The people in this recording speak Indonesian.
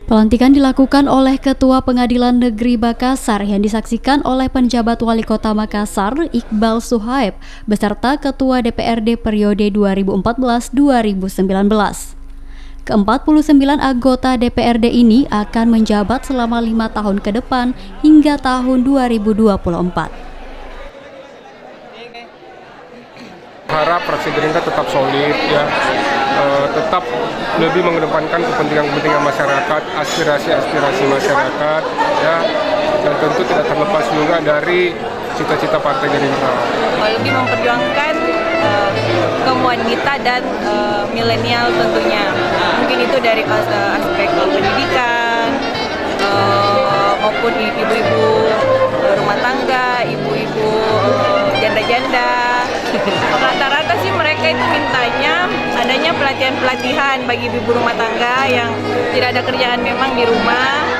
Pelantikan dilakukan oleh Ketua Pengadilan Negeri Makassar yang disaksikan oleh penjabat Wali Kota Makassar, Iqbal Suhaib, beserta Ketua DPRD periode 2014-2019. Ke-49 anggota DPRD ini akan menjabat selama 5 tahun ke depan hingga tahun 2024. Harap fraksi Gerindra tetap solid ya, tetap lebih mengedepankan kepentingan masyarakat, aspirasi masyarakat ya, dan tentu tidak terlepas juga dari cita-cita Partai Gerindra. Lebih memperjuangkan kaum wanita dan milenial tentunya. Mungkin itu dari aspek pendidikan maupun ibu-ibu rumah tangga, ibu-ibu janda-janda. Rata-rata sih mereka itu mintanya adanya pelatihan-pelatihan bagi ibu rumah tangga yang tidak ada kerjaan memang di rumah.